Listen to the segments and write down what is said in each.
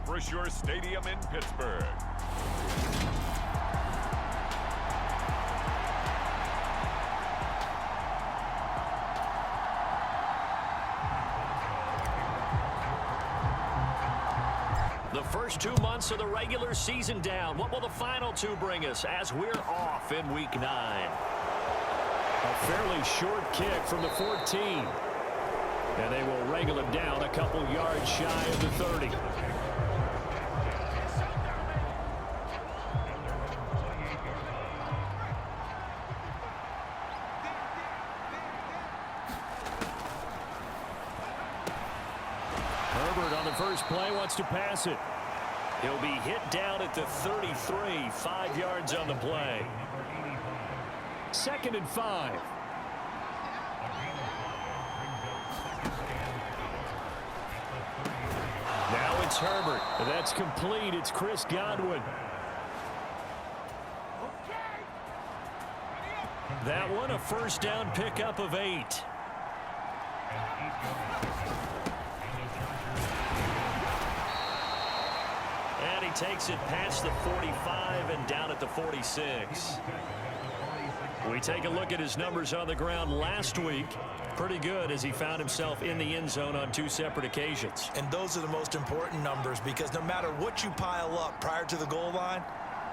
Acrisure Stadium in Pittsburgh. The first 2 months of the regular season down. What will the final two bring us as we're off in Week 9? A fairly short kick from the 14. And they will wrangle him down a couple yards shy of the 30. Herbert on the first play wants to pass it. He'll be hit down at the 33, 5 yards on the play. 2nd and 5. Now it's Herbert. That's complete. It's Chris Godwin. That one a first down pickup of 8. And he takes it past the 45 and down at the 46. We take a look at his numbers on the ground last week. Pretty good as he found himself in the end zone on 2 separate occasions. And those are the most important numbers because no matter what you pile up prior to the goal line,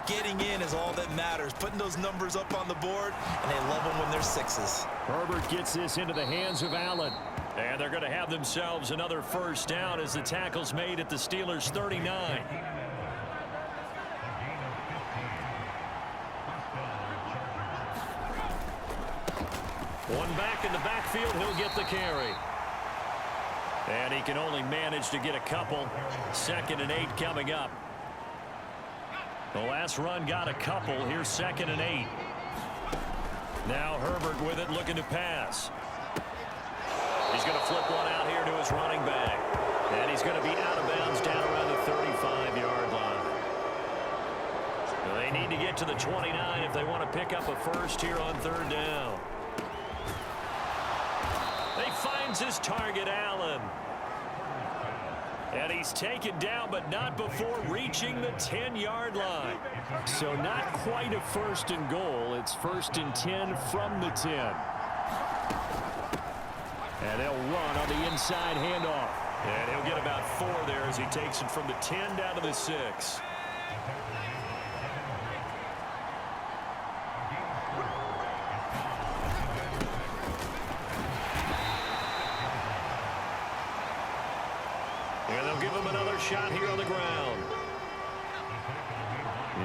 getting in is all that matters. Putting those numbers up on the board, and they love them when they're 6s. Herbert gets this into the hands of Allen. And they're going to have themselves another first down as the tackle's made at the Steelers' 39. One back in the backfield, he'll get the carry. And he can only manage to get a couple. 2nd and 8 coming up. The last run got a couple. Here's 2nd and 8. Now Herbert with it, looking to pass. He's going to flip one out here to his running back. And he's going to be out of bounds down around the 35-yard line. They need to get to the 29 if they want to pick up a first here on 3rd down. He finds his target, Allen. And he's taken down, but not before reaching the 10-yard line. So not quite a 1st and goal. It's 1st and 10 from the 10. And they'll run on the inside handoff. And he'll get about 4 there as he takes it from the 10 down to the 6. And they'll give him another shot here on the ground.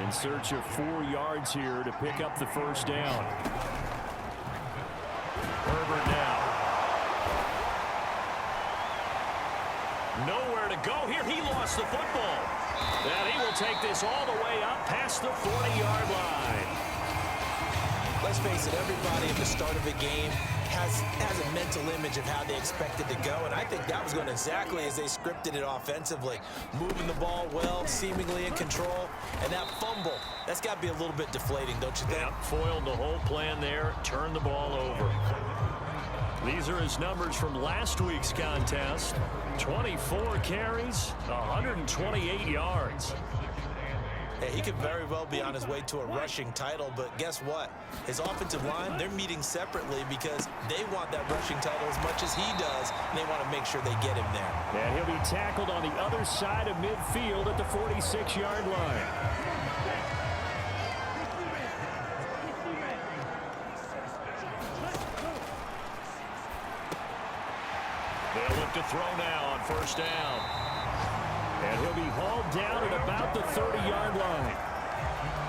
In search of 4 yards here to pick up the first down. Herbert now. Nowhere to go here. He lost the football. And he will take this all the way up past the 40-yard line. Let's face it, everybody at the start of a game has a mental image of how they expect it to go, and I think that was going exactly as they scripted it offensively. Moving the ball well, seemingly in control, and that fumble, that's got to be a little bit deflating, don't you think? Yeah, foiled the whole plan there, turned the ball over. These are his numbers from last week's contest. 24 carries, 128 yards. Hey, he could very well be on his way to a rushing title, but guess what? His offensive line, they're meeting separately because they want that rushing title as much as he does, and they want to make sure they get him there. And he'll be tackled on the other side of midfield at the 46-yard line. They'll look to throw now on 1st down. And he'll be hauled down at about the 30-yard line.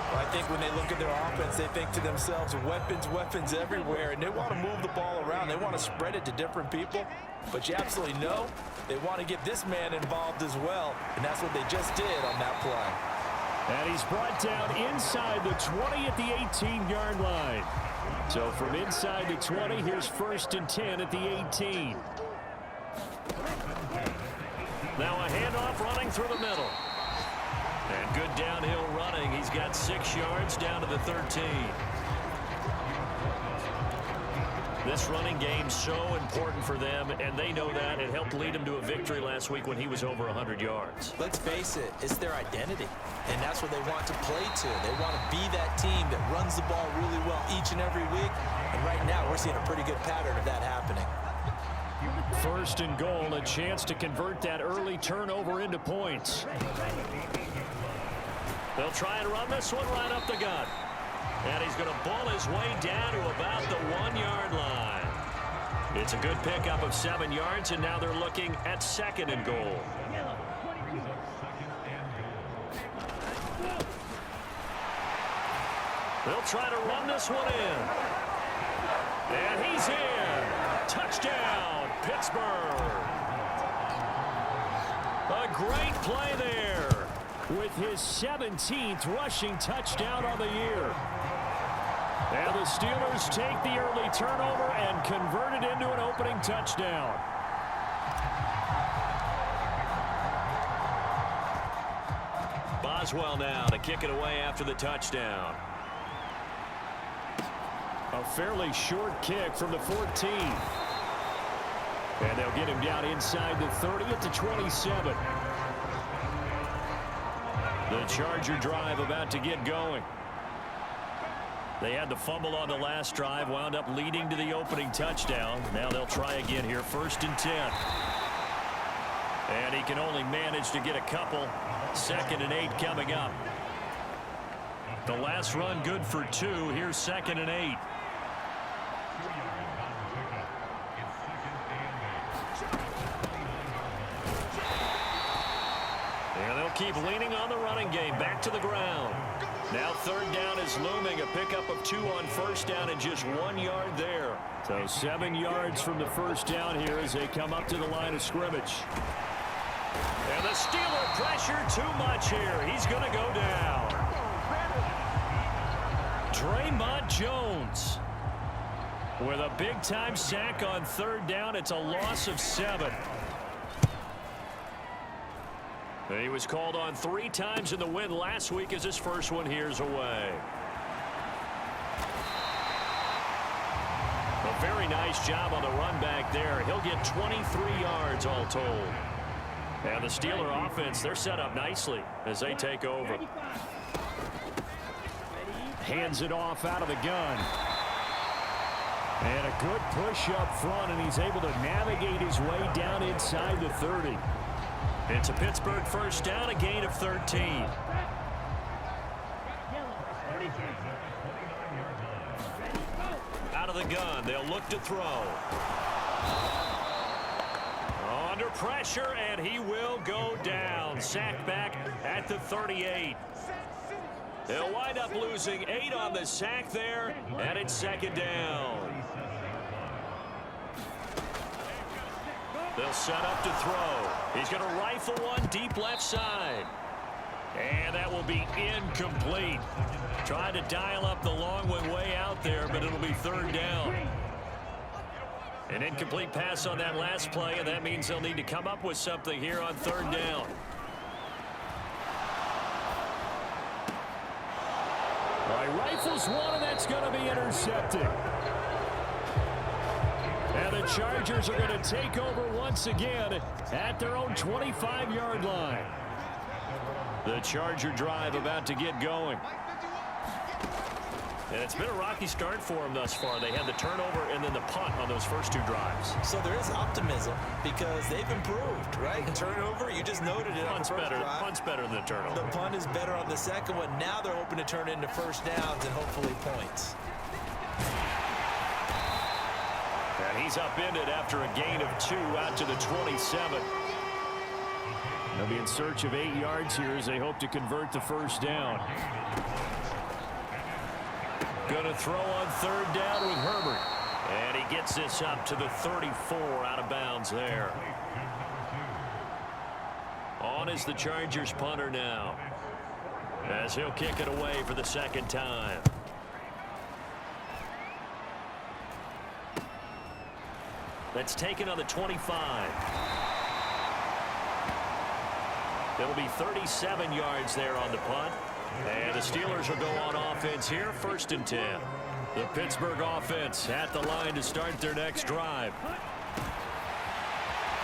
Well, I think when they look at their offense, they think to themselves, weapons, weapons everywhere, and they want to move the ball around. They want to spread it to different people. But you absolutely know they want to get this man involved as well, and that's what they just did on that play. And he's brought down inside the 20 at the 18-yard line. So from inside the 20, here's 1st and 10 at the 18. Now a handoff running through the middle. And good downhill running. He's got 6 yards down to the 13. This running game so important for them, and they know that. It helped lead them to a victory last week when he was over 100 yards. Let's face it, it's their identity, and that's what they want to play to. They want to be that team that runs the ball really well each and every week, and right now we're seeing a pretty good pattern of that happening. First and goal, a chance to convert that early turnover into points. They'll try and run this one right up the gut. And he's going to ball his way down to about the 1-yard line. It's a good pickup of 7 yards, and now they're looking at second and goal. They'll try to run this one in. And he's in. Touchdown, Pittsburgh. A great play there. With his 17th rushing touchdown on the year. And the Steelers take the early turnover and convert it into an opening touchdown. Boswell now to kick it away after the touchdown. A fairly short kick from the 14. And they'll get him down inside the 30 at the 27. The Charger drive about to get going. They had the fumble on the last drive, wound up leading to the opening touchdown. Now they'll try again here, 1st and 10. And he can only manage to get a couple. 2nd and 8 coming up. The last run good for 2. Here's 2nd and 8. And they'll keep leaning on the running game. Back to the ground. Now 3rd down is looming. A pickup of 2 on 1st down and just 1 yard there. So 7 yards from the 1st down here as they come up to the line of scrimmage. And the Steeler pressure too much here. He's going to go down. Draymond Jones with a big-time sack on 3rd down. It's a loss of 7. He was called on 3 times in the win last week as his first one here's away. A very nice job on the run back there. He'll get 23 yards all told. And the Steeler offense, they're set up nicely as they take over. Hands it off out of the gun. And a good push up front, and he's able to navigate his way down inside the 30. It's a Pittsburgh 1st down, a gain of 13. Out of the gun, they'll look to throw. Under pressure, and he will go down. Sacked back at the 38. They'll wind up losing 8 on the sack there, and it's 2nd down. They'll set up to throw. He's going to rifle one deep left side. And that will be incomplete. Tried to dial up the long one way out there, but it'll be 3rd down. An incomplete pass on that last play, and that means they'll need to come up with something here on 3rd down. All right, rifles one, and that's going to be intercepted. And the Chargers are going to take over once again at their own 25-yard line. The Charger drive about to get going. And it's been a rocky start for them thus far. They had the turnover and then the punt on those first 2 drives. So there is optimism because they've improved, right? Turnover, you just noted it. Punt's better. Punt's better than the turnover. The punt is better on the second one. Now they're hoping to turn into 1st downs and hopefully points. And he's upended after a gain of 2 out to the 27. They'll be in search of 8 yards here as they hope to convert the 1st down. Going to throw on 3rd down with Herbert. And he gets this up to the 34 out of bounds there. On is the Chargers punter now, as he'll kick it away for the 2nd time. That's taken on the 25. It'll be 37 yards there on the punt. And the Steelers will go on offense here, 1st and 10. The Pittsburgh offense at the line to start their next drive.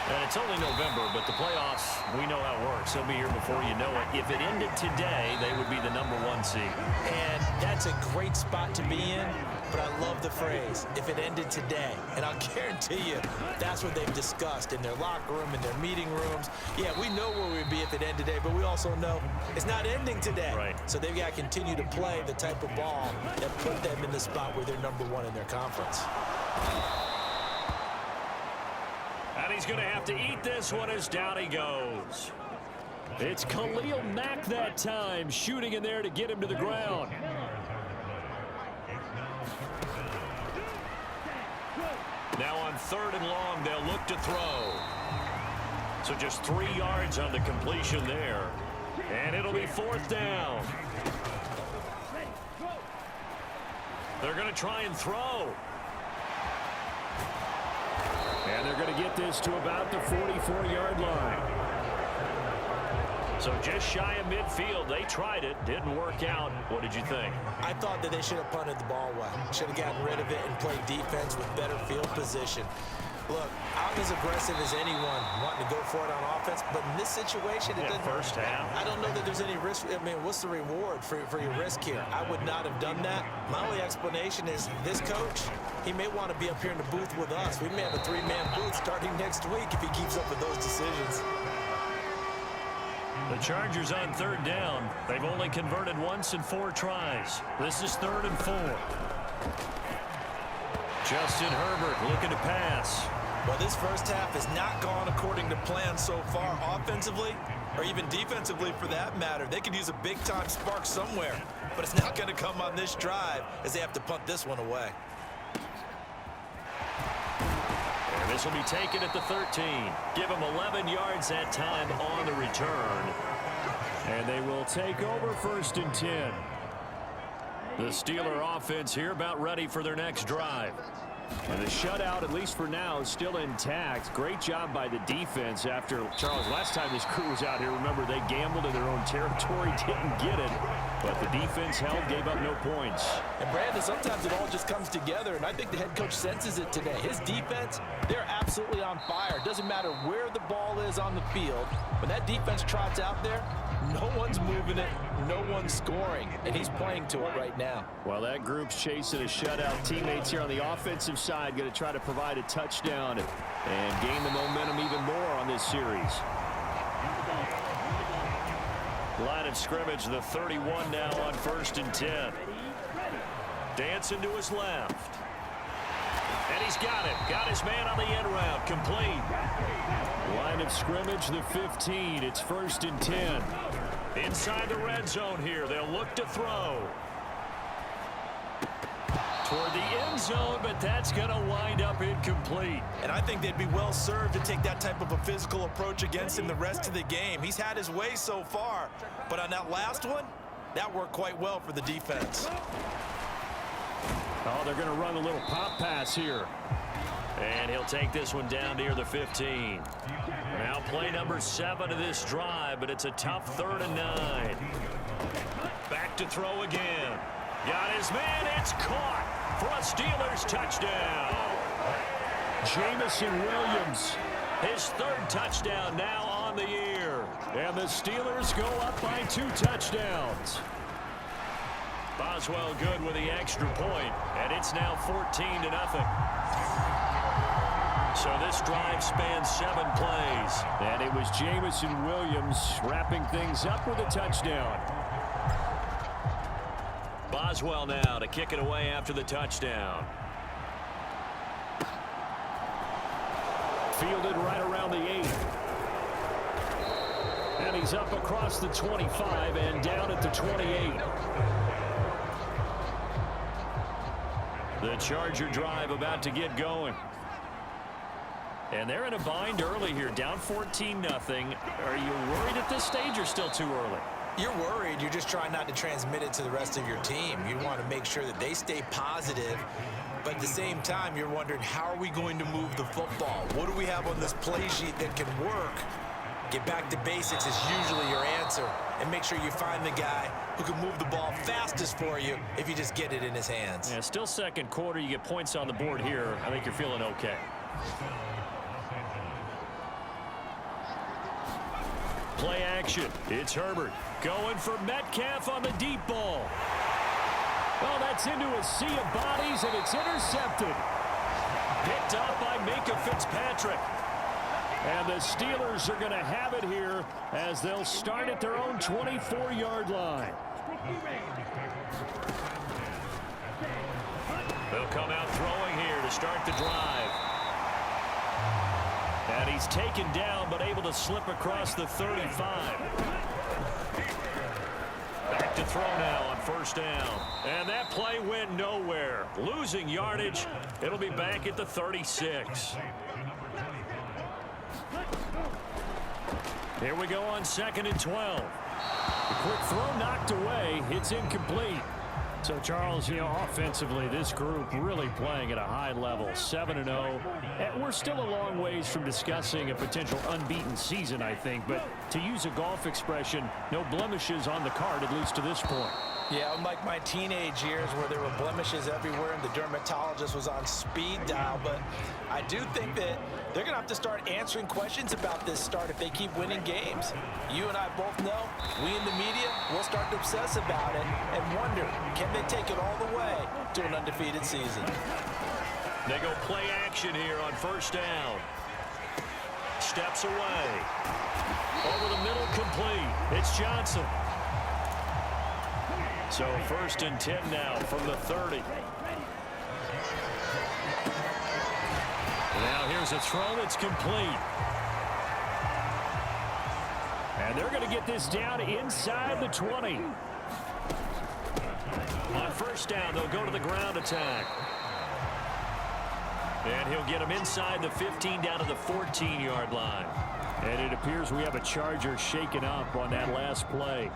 And it's only November, but the playoffs, we know how it works. They'll be here before you know it. If it ended today, they would be the #1 seed. And that's a great spot to be in, but I love the phrase, if it ended today. And I'll guarantee you, that's what they've discussed in their locker room, in their meeting rooms. Yeah, we know where we'd be if it ended today, but we also know it's not ending today. Right. So they've got to continue to play the type of ball that put them in the spot where they're #1 in their conference. And he's going to have to eat this one as down he goes. It's Khalil Mack that time, shooting in there to get him to the ground. Now on 3rd and long, they'll look to throw. So just 3 yards on the completion there. And it'll be 4th down. They're going to try and throw. And they're going to get this to about the 44-yard line. So just shy of midfield. They tried it. Didn't work out. What did you think? I thought that they should have punted the ball well. Should have gotten rid of it and played defense with better field position. Look, I'm as aggressive as anyone wanting to go for it on offense, but in this situation, it doesn't. First half. I don't know that there's any risk. I mean, what's the reward for your risk here? I would not have done that. My only explanation is this coach, he may want to be up here in the booth with us. We may have a 3-man booth starting next week if he keeps up with those decisions. The Chargers on 3rd down. They've only converted once in 4 tries. This is 3rd and 4. Justin Herbert looking to pass. Well, this first half has not gone according to plan so far offensively, or even defensively for that matter. They could use a big-time spark somewhere, but it's not going to come on this drive as they have to punt this one away. And this will be taken at the 13. Give them 11 yards that time on the return. And they will take over 1st and 10. The Steeler offense here about ready for their next drive. And the shutout, at least for now, is still intact. Great job by the defense after, Charles, last time this crew was out here, remember, they gambled in their own territory, didn't get it. But the defense held, gave up no points. And, Brandon, sometimes it all just comes together, and I think the head coach senses it today. His defense, they're absolutely on fire. It doesn't matter where the ball is on the field. When that defense trots out there, no one's moving it, no one's scoring, and he's playing to it right now. Well, that group's chasing a shutout. Teammates here on the offensive side going to try to provide a touchdown and gain the momentum even more on this series. Line of scrimmage, the 31 now on 1st and 10. Dancing to his left. And he's got it. Got his man on the end route. Complete. Line of scrimmage, the 15. It's 1st and 10. Inside the red zone here. They'll look to throw. Toward the end zone, but that's going to wind up incomplete. And I think they'd be well served to take that type of a physical approach against him the rest of the game. He's had his way so far, but on that last one, that worked quite well for the defense. Oh, they're going to run a little pop pass here. And he'll take this one down near the 15. Now play number 7 of this drive, but it's a tough 3rd and 9. Back to throw again. Got his man. It's caught for a Steelers touchdown. Jamison Williams, his 3rd touchdown now on the year. And the Steelers go up by 2 touchdowns. Boswell good with the extra point, and it's now 14-0. So this drive spans 7 plays. And it was Jamison Williams wrapping things up with a touchdown. Boswell now to kick it away after the touchdown. Fielded right around the 8. And he's up across the 25 and down at the 28. The Charger drive about to get going. And they're in a bind early here, down 14-0. Are you worried at this stage or still too early? You're worried. You're just trying not to transmit it to the rest of your team. You want to make sure that they stay positive. But at the same time, you're wondering, how are we going to move the football? What do we have on this play sheet that can work? Get back to basics is usually your answer. and make sure you find the guy who can move the ball fastest for you if you just get it in his hands. Yeah, still second quarter. You get points on the board here. I think you're feeling okay. Play action. It's Herbert going for Metcalf on the deep ball. Well, that's into a sea of bodies, and it's intercepted. Picked up by Minka Fitzpatrick. And the Steelers are going to have it here as they'll start at their own 24-yard line. They'll come out throwing here to start the drive. And he's taken down, but able to slip across the 35. Back to throw now on first down. And that play went nowhere. Losing yardage. It'll be back at the 36. Here we go on 2nd and 12. The quick throw knocked away. It's incomplete. So, Charles, offensively, this group really playing at a high level, 7-0. And we're still a long ways from discussing a potential unbeaten season, I think. But to use a golf expression, no blemishes on the card, at least to this point. Yeah, unlike my teenage years where there were blemishes everywhere and the dermatologist was on speed dial. But I do think that they're going to have to start answering questions about this start if they keep winning games. You and I both know, we in the media will start to obsess about it and wonder, can they take it all the way to an undefeated season? They go play action here on first down. Steps away. Over the middle, complete. It's Johnson. So 1st and 10 now from the 30. Now here's a throw that's complete. And they're going to get this down inside the 20. On first down, they'll go to the ground attack. And he'll get him inside the 15 down to the 14-yard line. And it appears we have a Charger shaken up on that last play.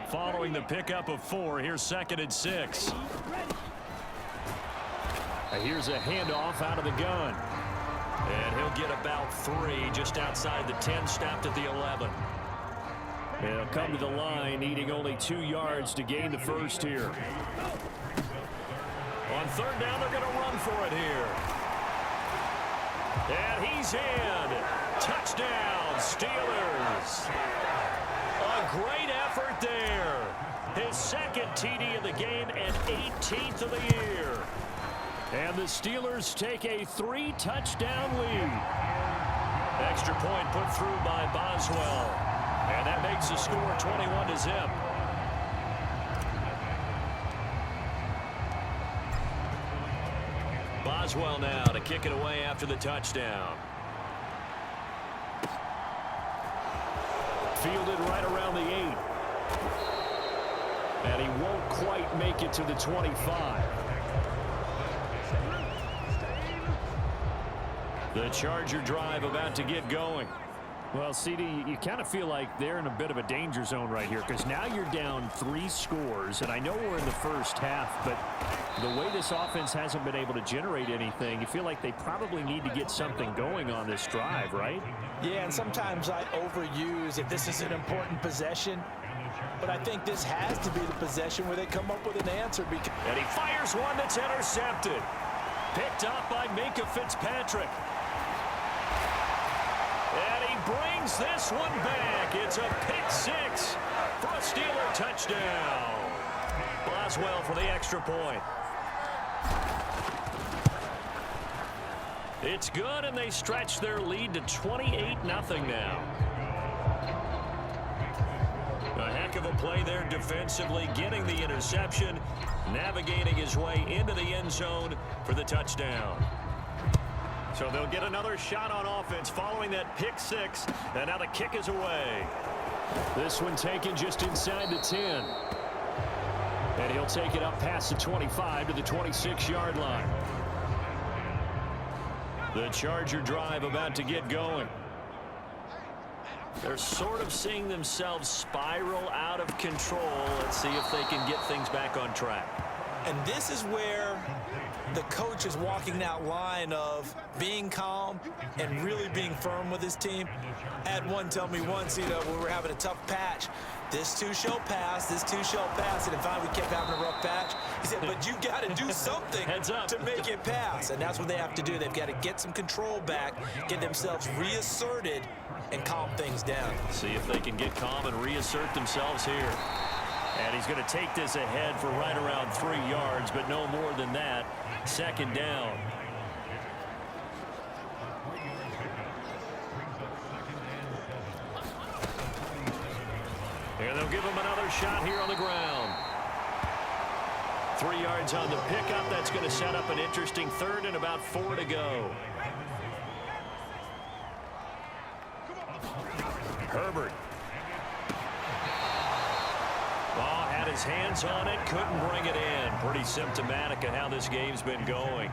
Following the pickup of 4, here's 2nd and 6. Here's a handoff out of the gun. And he'll get about 3 just outside the 10, stopped at the 11. They'll come to the line, needing only 2 yards to gain the first here. On 3rd down, they're going to run for it here. And he's in. Touchdown, Steelers. A great effort there. His 2nd TD of the game and 18th of the year. And the Steelers take a 3-touchdown lead. Extra point put through by Boswell. And that makes the score 21-0. Boswell now to kick it away after the touchdown. Fielded right around the 8. And he won't quite make it to the 25. The Charger drive about to get going. Well, CD, you kind of feel like they're in a bit of a danger zone right here because now you're down 3 scores, and I know we're in the first half, but the way this offense hasn't been able to generate anything, you feel like they probably need to get something going on this drive, right? Yeah, and sometimes I overuse if this is an important possession, but I think this has to be the possession where they come up with an answer. And he fires one that's intercepted. Picked up by Minka Fitzpatrick. And he brings this one back. It's a pick 6 for a Steeler touchdown. Boswell for the extra point. It's good, and they stretch their lead to 28-0 now. A heck of a play there defensively, getting the interception, navigating his way into the end zone for the touchdown. So they'll get another shot on offense following that pick 6, and now the kick is away. This one taken just inside the 10. And he'll take it up past the 25 to the 26-yard line. The Charger drive about to get going. They're sort of seeing themselves spiral out of control. Let's see if they can get things back on track. And this is where the coach is walking that line of being calm and really being firm with his team. I had one tell me once, when we were having a tough patch, this too shall pass, this too shall pass. And finally we kept having a rough patch. He said, but you got to do something to make it pass. And that's what they have to do. They've got to get some control back, get themselves reasserted, and calm things down. See if they can get calm and reassert themselves here. And he's going to take this ahead for right around 3 yards, but no more than that. Second down. And they'll give him another shot here on the ground. 3 yards on the pickup. That's going to set up an interesting third and about 4 to go. Herbert. Ball had his hands on it, couldn't bring it in. Pretty symptomatic of how this game's been going.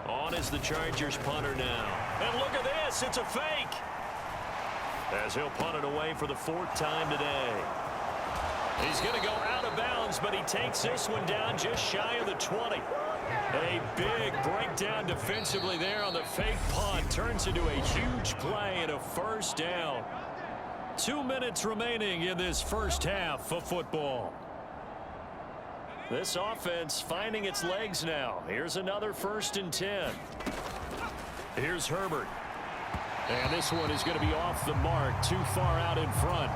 On is the Chargers punter now. And look at this, it's a fake. As he'll punt it away for the 4th time today. He's going to go out of bounds, but he takes this one down just shy of the 20. A big breakdown defensively there on the fake punt. Turns into a huge play and a first down. 2 minutes remaining in this first half of football. This offense finding its legs now. Here's another 1st and 10. Here's Herbert. And this one is going to be off the mark, too far out in front.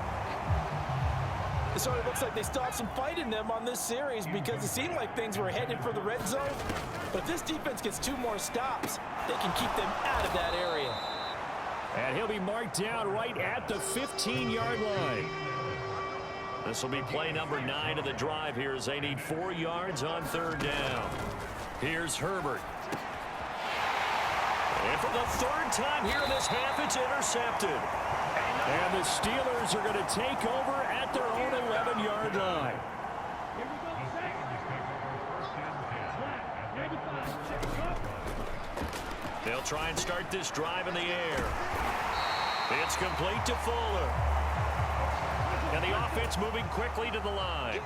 It sort of looks like they stopped some fight in them on this series because it seemed like things were headed for the red zone. But if this defense gets 2 more stops, they can keep them out of that area. And he'll be marked down right at the 15-yard line. This will be play number 9 of the drive here as they need 4 yards on 3rd down. Here's Herbert. And for the 3rd time here in this half, it's intercepted. And the Steelers are going to take over at their own 11-yard line. They'll try and start this drive in the air. It's complete to Fuller. And the offense moving quickly to the line.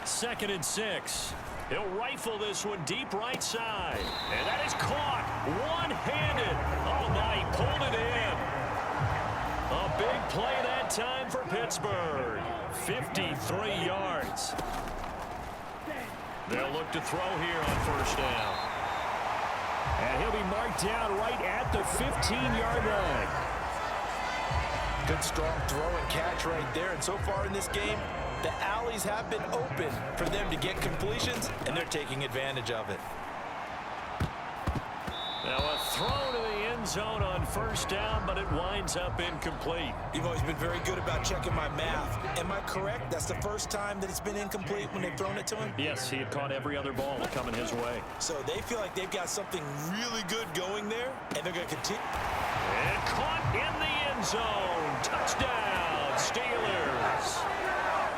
2nd and 6. He'll rifle this one deep right side. And that is caught one-handed. Oh, my, he pulled it in. A big play that time for Pittsburgh. 53 yards. They'll look to throw here on 1st down. And he'll be marked down right at the 15-yard line. Good strong throw and catch right there. And so far in this game, the alleys have been open for them to get completions, and they're taking advantage of it. Now a throw to the end zone on 1st down, but it winds up incomplete. You've always been very good about checking my math. Am I correct? That's the first time that it's been incomplete when they've thrown it to him? Yes, he had caught every other ball coming his way. So they feel like they've got something really good going there, and they're going to continue. And caught in the end zone. Touchdown, Steelers.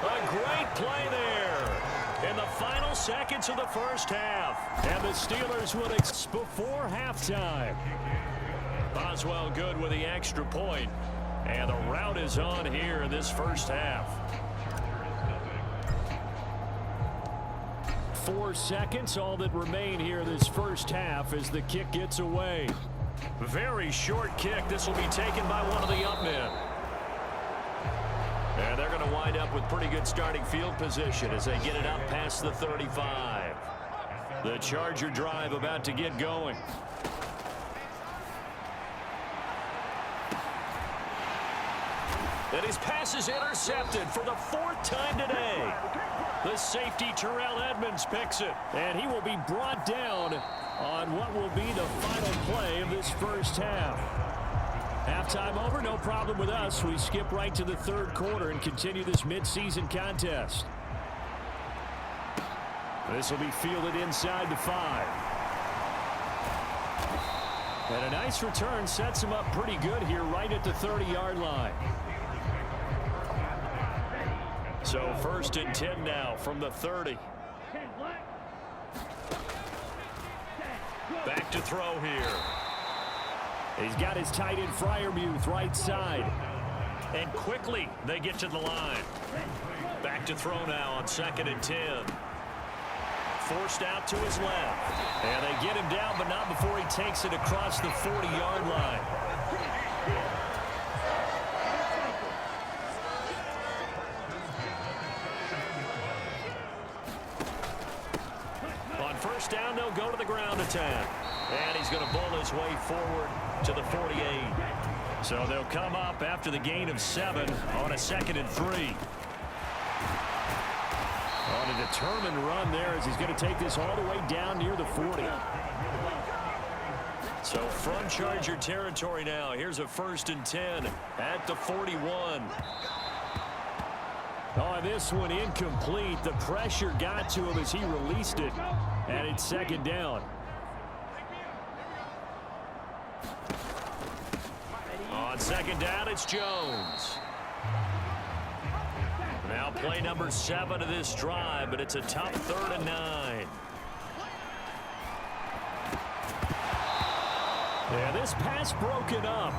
A great play there in the final seconds of the 1st half. And the Steelers would before halftime. Boswell good with the extra point. And the route is on here in this 1st half. 4 seconds, all that remain here this 1st half as the kick gets away. Very short kick. This will be taken by one of the up men. And they're going to wind up with pretty good starting field position as they get it up past the 35. The Charger drive about to get going. And his pass is intercepted for the 4th time today. The safety Terrell Edmonds picks it. And he will be brought down on what will be the final play of this 1st half. Halftime over, no problem with us. We skip right to the 3rd quarter and continue this midseason contest. This will be fielded inside the 5. And a nice return sets him up pretty good here right at the 30-yard line. So 1st and 10 now from the 30. Back to throw here. He's got his tight end Freiermuth right side. And quickly they get to the line. Back to throw now on 2nd and 10. Forced out to his left. And they get him down, but not before he takes it across the 40-yard line. On first down, they'll go to the ground attack. And he's going to bowl his way forward to the 48. So they'll come up after the gain of 7 on a 2nd and 3. On a determined run there as he's going to take this all the way down near the 40. So from Charger territory now. Here's a 1st and 10 at the 41. Oh, this one incomplete. The pressure got to him as he released it. And it's 2nd down. On 2nd down, it's Jones. Now play number 7 of this drive, but it's a tough 3rd and 9. Yeah, this pass broken up.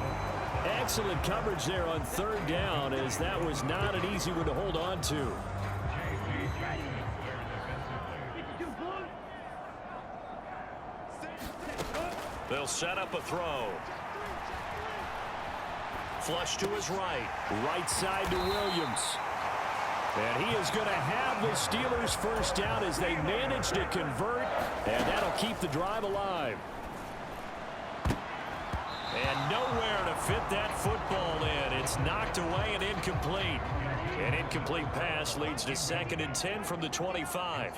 Excellent coverage there on 3rd down, as that was not an easy one to hold on to. They'll set up a throw. Flush to his right. Right side to Williams. And he is going to have the Steelers first down as they manage to convert. And that'll keep the drive alive. And nowhere to fit that football in. It's knocked away and incomplete. An incomplete pass leads to 2nd and 10 from the 25.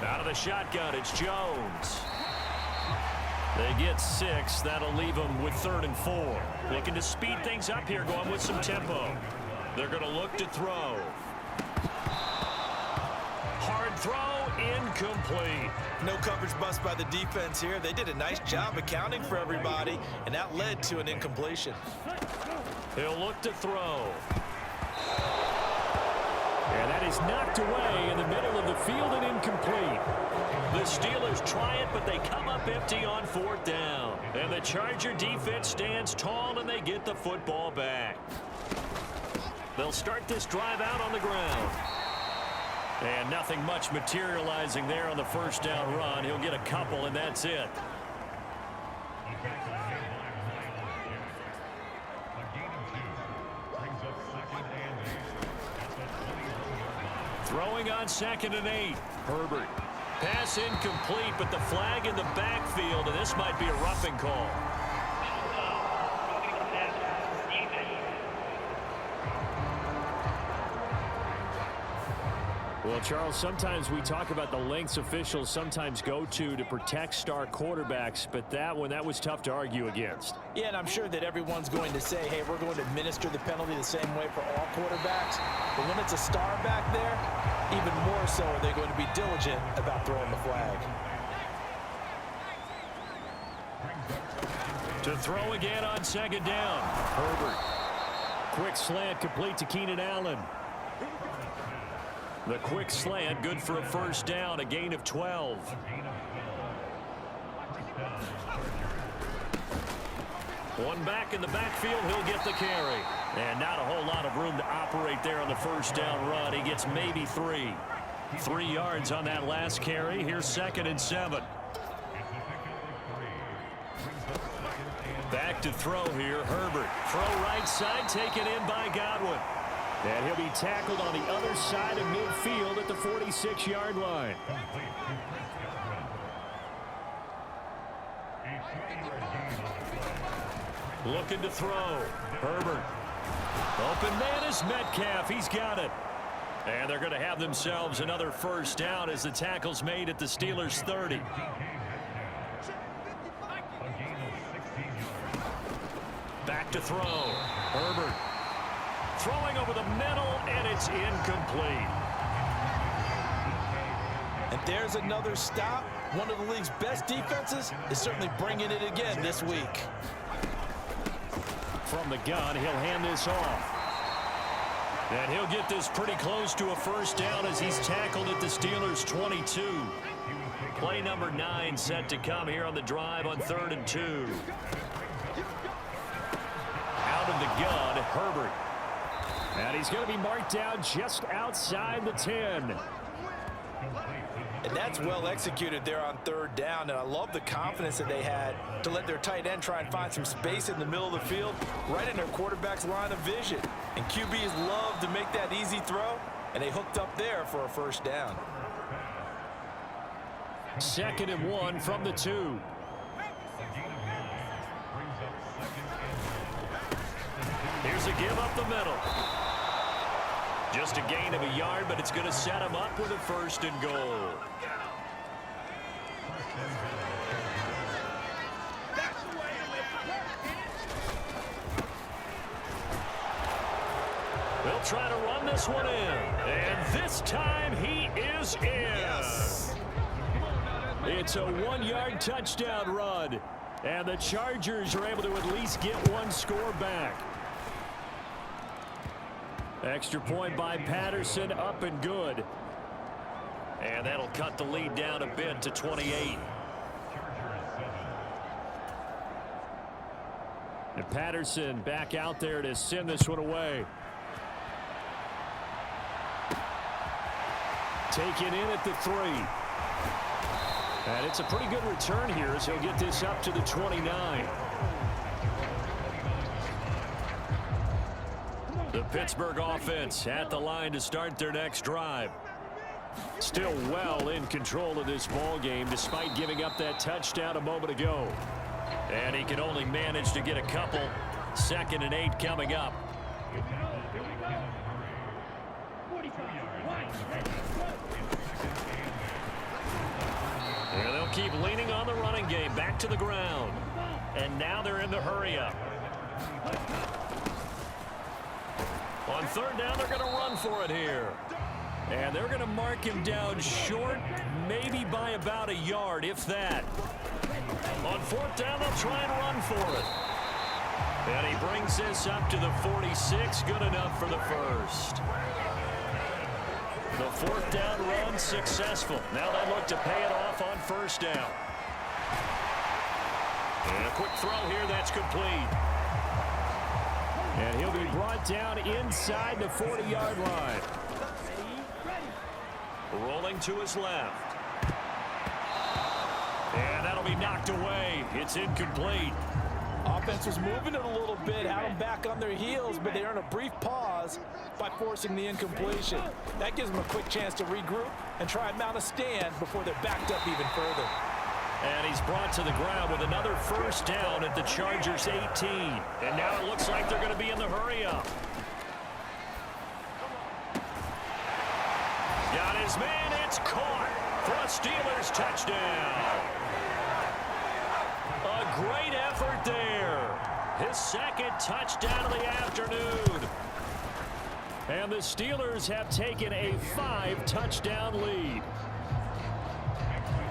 Out of the shotgun, it's Jones. They get 6. That'll leave them with 3rd and 4. Looking to speed things up here, going with some tempo. They're going to look to throw. Hard throw, incomplete. No coverage bust by the defense here. They did a nice job accounting for everybody, and that led to an incompletion. He'll look to throw. And that is knocked away in the middle of the field and incomplete. The Steelers try it, but they come up empty on 4th down. And the Charger defense stands tall, and they get the football back. They'll start this drive out on the ground. And nothing much materializing there on the 1st down run. He'll get a couple, and that's it. Throwing on 2nd and 8. Herbert. Pass incomplete, but the flag in the backfield, and this might be a roughing call. Well, Charles, sometimes we talk about the lengths officials sometimes go to protect star quarterbacks, but that one, that was tough to argue against. Yeah, and I'm sure that everyone's going to say, hey, we're going to administer the penalty the same way for all quarterbacks. But when it's a star back there, even more so are they going to be diligent about throwing the flag. To throw again on 2nd down. Herbert. Quick slant complete to Keenan Allen. The quick slant, good for a 1st down, a gain of 12. One back in the backfield, he'll get the carry. And not a whole lot of room to operate there on the 1st down run. He gets maybe 3. 3 yards on that last carry. Here's 2nd and 7. Back to throw here, Herbert. Throw right side, taken in by Godwin. And he'll be tackled on the other side of midfield at the 46-yard line. Looking to throw. Herbert. Open man is Metcalf. He's got it. And they're going to have themselves another 1st down as the tackle's made at the Steelers' 30. Back to throw. Herbert. Throwing over the middle, and it's incomplete. And there's another stop. One of the league's best defenses is certainly bringing it again this week. From the gun, he'll hand this off. And he'll get this pretty close to a 1st down as he's tackled at the Steelers' 22. Play number 9 set to come here on the drive on 3rd and 2. Out the gun, Herbert. And he's going to be marked down just outside the 10. And that's well executed there on third down. And I love the confidence that they had to let their tight end try and find some space in the middle of the field, right in their quarterback's line of vision. And QBs love to make that easy throw, and they hooked up there for a first down. 2nd and 1 from the 2. Here's a give up the middle. Just a gain of a yard, but it's going to set him up with a 1st and goal. They'll try to run this one in. And this time he is in. Yes. It's a 1-yard touchdown run. And the Chargers are able to at least get one score back. Extra point by Patterson, up and good. And that'll cut the lead down a bit to 28. And Patterson back out there to send this one away. Taken in at the 3. And it's a pretty good return here as he'll get this up to the 29. The Pittsburgh offense at the line to start their next drive. Still well in control of this ball game despite giving up that touchdown a moment ago. And he can only manage to get a couple. 2nd and 8 coming up. And they'll keep leaning on the running game. Back to the ground. And now they're in the hurry up. On 3rd down, they're going to run for it here. And they're going to mark him down short, maybe by about a yard, if that. On 4th down, they'll try and run for it. And he brings this up to the 46, good enough for the 1st. The 4th down run successful. Now they look to pay it off on 1st down. And a quick throw here, that's complete. And he'll be brought down inside the 40-yard line. Rolling to his left. And that'll be knocked away. It's incomplete. Offense was moving it a little bit, had them back on their heels, but they earn a brief pause by forcing the incompletion. That gives them a quick chance to regroup and try and mount a stand before they're backed up even further. And he's brought to the ground with another 1st down at the Chargers 18. And now it looks like they're going to be in the hurry-up. Got his man, it's caught for a Steelers touchdown. A great effort there. His 2nd touchdown of the afternoon. And the Steelers have taken a 5-touchdown lead.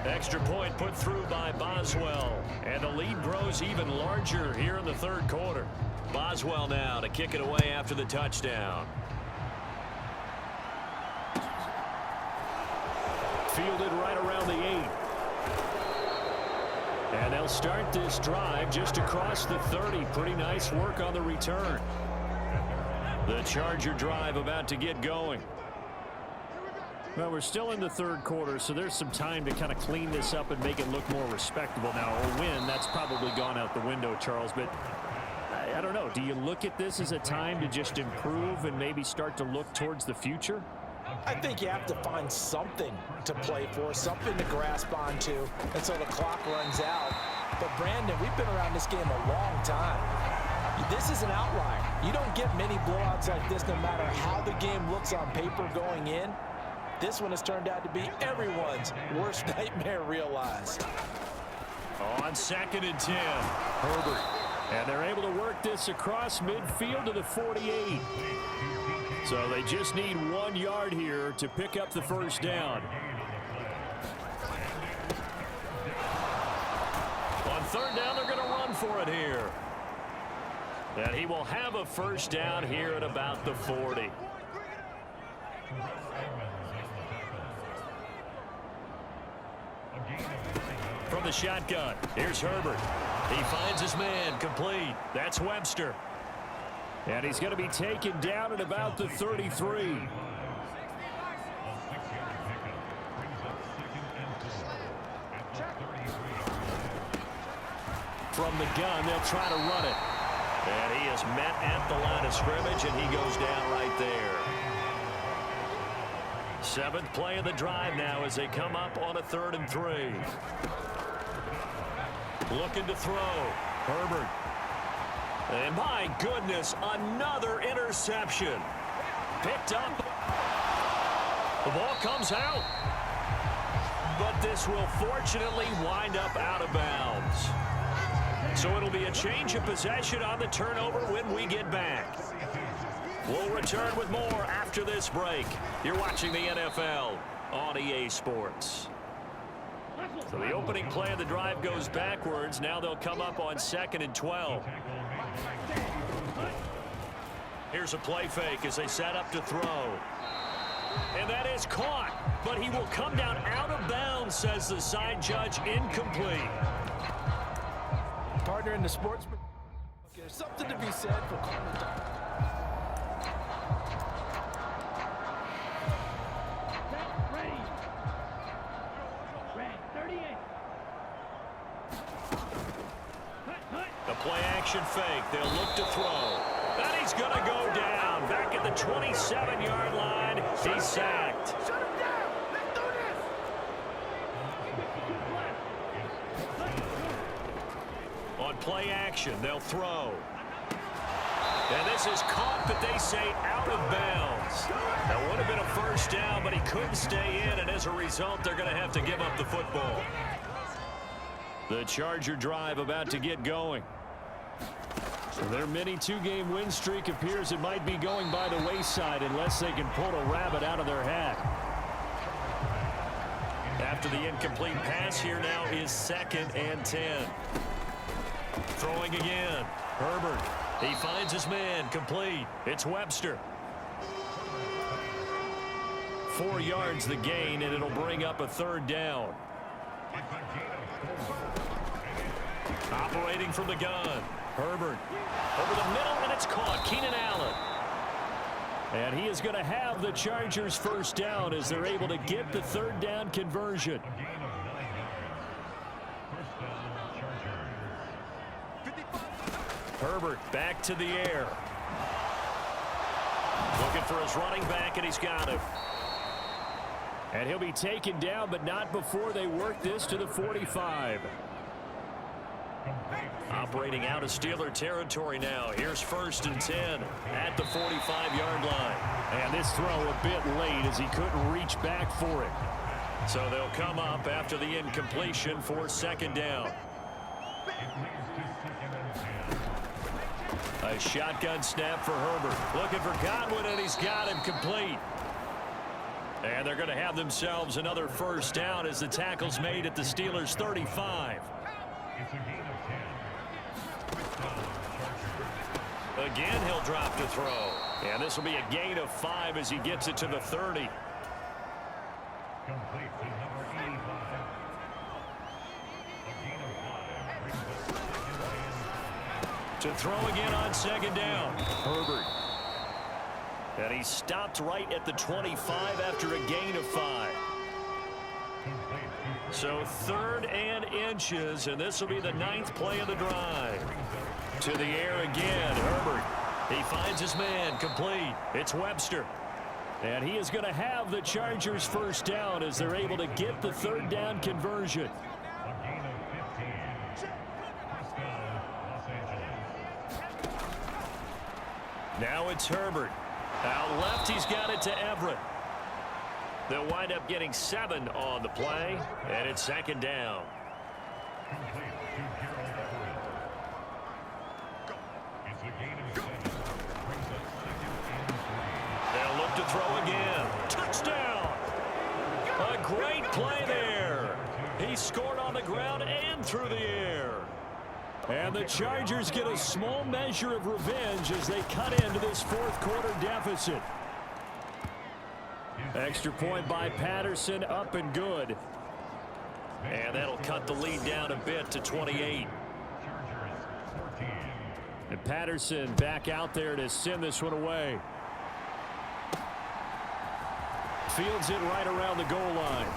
Extra point put through by Boswell. And the lead grows even larger here in the 3rd quarter. Boswell now to kick it away after the touchdown. Fielded right around the 8. And they'll start this drive just across the 30. Pretty nice work on the return. The Charger drive about to get going. Well, we're still in the 3rd quarter, so there's some time to kind of clean this up and make it look more respectable. Now, a win, that's probably gone out the window, Charles, but I don't know. Do you look at this as a time to just improve and maybe start to look towards the future? I think you have to find something to play for, something to grasp onto until the clock runs out. But, Brandon, we've been around this game a long time. This is an outlier. You don't get many blowouts like this no matter how the game looks on paper going in. This one has turned out to be everyone's worst nightmare realized. On 2nd and 10, Herbert. And they're able to work this across midfield to the 48. So they just need 1 yard here to pick up the 1st down. On 3rd down, they're going to run for it here. And he will have a 1st down here at about the 40. From the shotgun, here's Herbert. He finds his man, complete. That's Webster. And he's going to be taken down at about the 33. From the gun, they'll try to run it. And he is met at the line of scrimmage, and he goes down right there. 7th play of the drive now as they come up on a 3rd and 3. Looking to throw. Herbert. And my goodness, another interception. Picked up. The ball comes out. But this will fortunately wind up out of bounds. So it'll be a change of possession on the turnover when we get back. We'll return with more after this break. You're watching the NFL on EA Sports. So the opening play of the drive goes backwards. Now they'll come up on 2nd and 12. Here's a play fake as they set up to throw. And that is caught. But he will come down out of bounds, says the side judge. Incomplete. Partner in the sportsman. There's something to be said for calling the play-action fake. They'll look to throw. And he's going to go down. Back at the 27-yard line. He's sacked. Shut him down. Let's do this. On play action, they'll throw. And this is caught, but they say out of bounds. That would have been a first down, but he couldn't stay in, and as a result, they're going to have to give up the football. The Charger drive about to get going. Their mini 2-game win streak appears it might be going by the wayside unless they can pull a rabbit out of their hat. After the incomplete pass, here now is 2nd and 10. Throwing again. Herbert. He finds his man. Complete. It's Webster. 4 yards the gain, and it'll bring up a 3rd down. Operating from the gun. Herbert over the middle, and it's caught. Keenan Allen. And he is going to have the Chargers first down as they're able to get the 3rd down conversion. Herbert back to the air. Looking for his running back, and he's got him. And he'll be taken down, but not before they work this to the 45. Operating out of Steeler territory now. Here's 1st and 10 at the 45-yard line. And this throw a bit late as he couldn't reach back for it. So they'll come up after the incompletion for 2nd down. A shotgun snap for Herbert. Looking for Godwin, and he's got him complete. And they're going to have themselves another first down as the tackle's made at the Steelers' 35. Again, he'll drop to throw. And this will be a gain of 5 as he gets it to the 30. To throw again on 2nd down. Herbert. And he stopped right at the 25 after a gain of 5. So 3rd and inches, and this will be the 9th play of the drive. To the air again, Herbert. He finds his man, complete. It's Webster. And he is going to have the Chargers first down as they're able to get the 3rd down conversion. Now it's Herbert. Out left, he's got it to Everett. They'll wind up getting 7 on the play, and it's 2nd down. They'll look to throw again. Touchdown! A great play there. He scored on the ground and through the air. And the Chargers get a small measure of revenge as they cut into this 4th quarter deficit. Extra point by Patterson, up and good. And that'll cut the lead down a bit to 28. And Patterson back out there to send this one away. Fields it right around the goal line.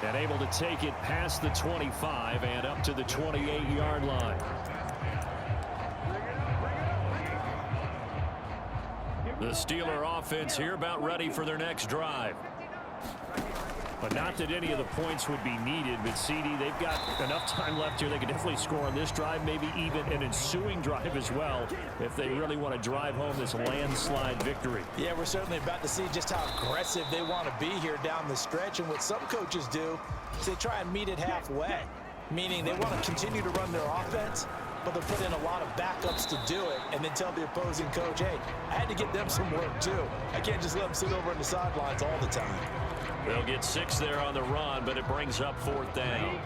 And able to take it past the 25 and up to the 28-yard line. The Steeler offense here about ready for their next drive. But not that any of the points would be needed. But, CD, they've got enough time left here. They can definitely score on this drive, maybe even an ensuing drive as well, if they really want to drive home this landslide victory. Yeah, we're certainly about to see just how aggressive they want to be here down the stretch. And what some coaches do is they try and meet it halfway, meaning they want to continue to run their offense, but they'll put in a lot of backups to do it and then tell the opposing coach, hey, I had to get them some work too. I can't just let them sit over on the sidelines all the time. They'll get 6 there on the run, but it brings up 4th down.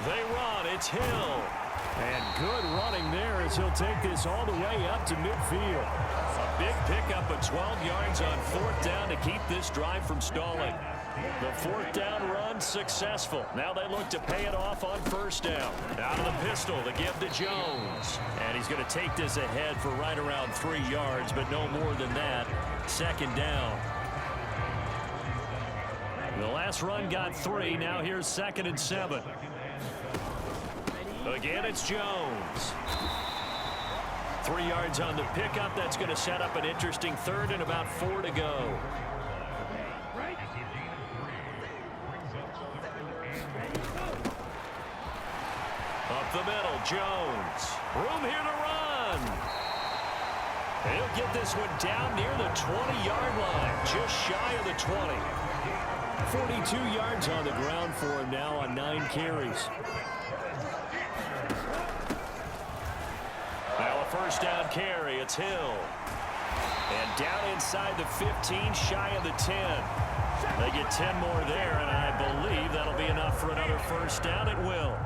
They run. It's Hill. And good running there as he'll take this all the way up to midfield. A big pickup of 12 yards on 4th down to keep this drive from stalling. The 4th down run successful. Now they look to pay it off on 1st down. Out of the pistol to give to Jones. And he's going to take this ahead for right around 3 yards, but no more than that. 2nd down. The last run got 3. Now here's 2nd and 7. Again, it's Jones. 3 yards on the pickup. That's going to set up an interesting 3rd and about 4 to go. Up the middle, Jones. Room here to run. He'll get this one down near the 20-yard line, just shy of the 20. 42 yards on the ground for him now on 9 carries. Now a 1st down carry. It's Hill. And down inside the 15, shy of the 10. They get 10 more there, and I believe that'll be enough for another 1st down. It will.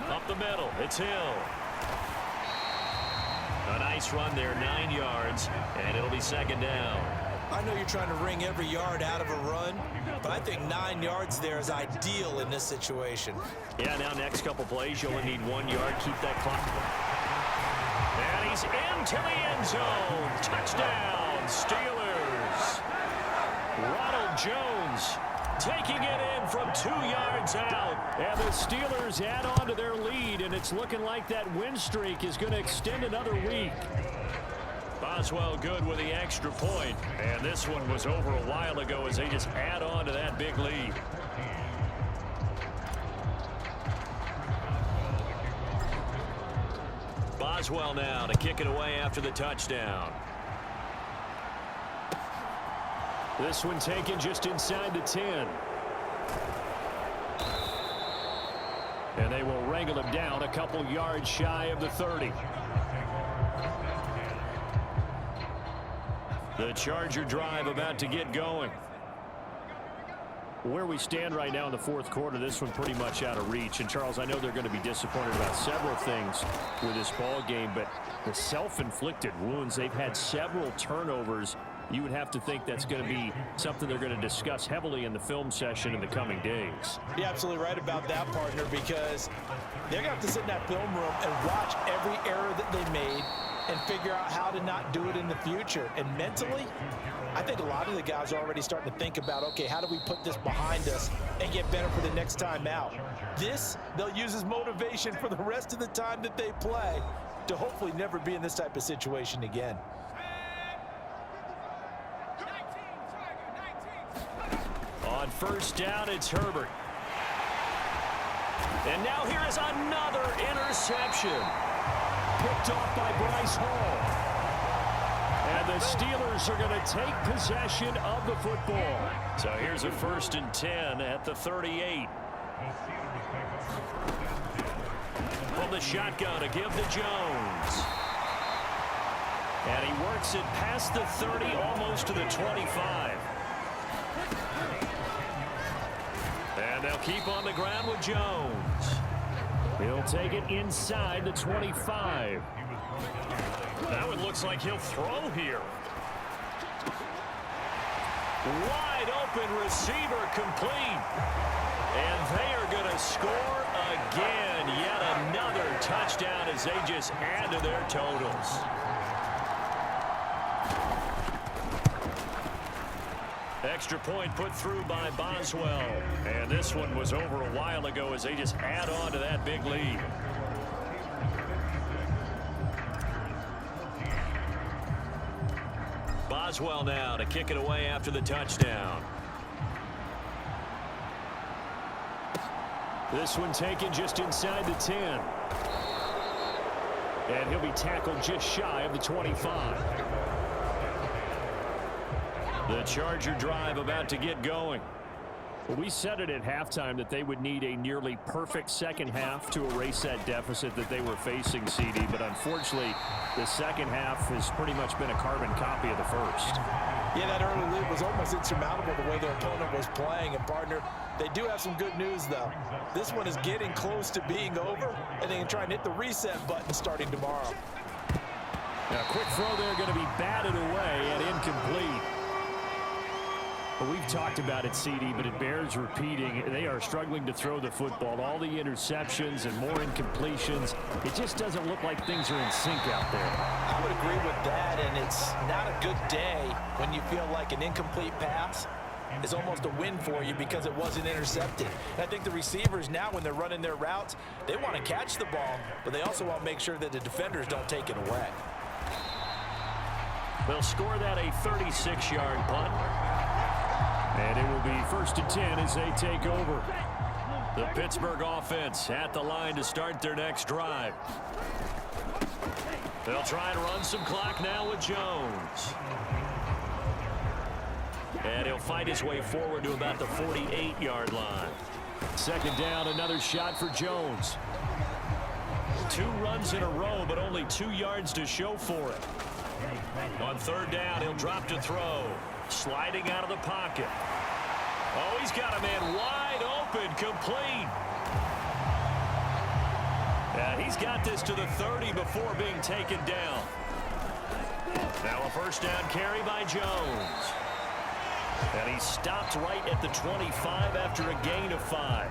Up the middle, it's Hill. A nice run there, 9 yards, and it'll be 2nd down. I know you're trying to wring every yard out of a run, but I think 9 yards there is ideal in this situation. Yeah, now next couple plays, you only need 1 yard. Keep that clock. And he's into the end zone. Touchdown, Steelers. Ronald Jones taking it in from 2 yards out. And the Steelers add on to their lead, and it's looking like that win streak is going to extend another week. Boswell good with the extra point. And this one was over a while ago as they just add on to that big lead. Boswell now to kick it away after the touchdown. This one taken just inside the 10. And they will wrangle him down a couple yards shy of the 30. The Charger drive about to get going. Where we stand right now in the 4th quarter, this one pretty much out of reach. And, Charles, I know they're going to be disappointed about several things with this ball game, but the self-inflicted wounds, they've had several turnovers. You would have to think that's going to be something they're going to discuss heavily in the film session in the coming days. You're absolutely right about that, partner, because they're going to have to sit in that film room and watch every error that they made and figure out how to not do it in the future. And mentally, I think a lot of the guys are already starting to think about, okay, how do we put this behind us and get better for the next time out? This, they'll use as motivation for the rest of the time that they play to hopefully never be in this type of situation again. On 1st down, it's Herbert. And now here is another interception. Picked off by Bryce Hall. And the Steelers are going to take possession of the football. So here's a 1st and 10 at the 38. From the shotgun to give to Jones. And he works it past the 30, almost to the 25. And they'll keep on the ground with Jones. He'll take it inside the 25. That one looks like he'll throw here. Wide open receiver complete. And they are going to score again. Yet another touchdown as they just add to their totals. Extra point put through by Boswell. And this one was over a while ago as they just add on to that big lead. Boswell now to kick it away after the touchdown. This one taken just inside the 10. And he'll be tackled just shy of the 25. The Charger drive about to get going. Well, we said it at halftime that they would need a nearly perfect second half to erase that deficit that they were facing, CD. But unfortunately, the second half has pretty much been a carbon copy of the first. Yeah, that early lead was almost insurmountable the way their opponent was playing. And, partner, they do have some good news, though. This one is getting close to being over, and they can try and hit the reset button starting tomorrow. Now, quick throw there going to be batted away and incomplete. Well, we've talked about it, CD, but it bears repeating. They are struggling to throw the football. All the interceptions and more incompletions. It just doesn't look like things are in sync out there. I would agree with that, and it's not a good day when you feel like an incomplete pass is almost a win for you because it wasn't intercepted. And I think the receivers now, when they're running their routes, they want to catch the ball, but they also want to make sure that the defenders don't take it away. They'll score that a 36-yard punt. And it will be 1st and 10 as they take over. The Pittsburgh offense at the line to start their next drive. They'll try and run some clock now with Jones. And he'll fight his way forward to about the 48-yard line. Second down, another shot for Jones. 2 runs in a row, but only 2 yards to show for it. On 3rd down, he'll drop to throw. Sliding out of the pocket. Oh, he's got a man wide open, complete. Yeah, he's got this to the 30 before being taken down. Now a 1st down carry by Jones. And he stopped right at the 25 after a gain of 5.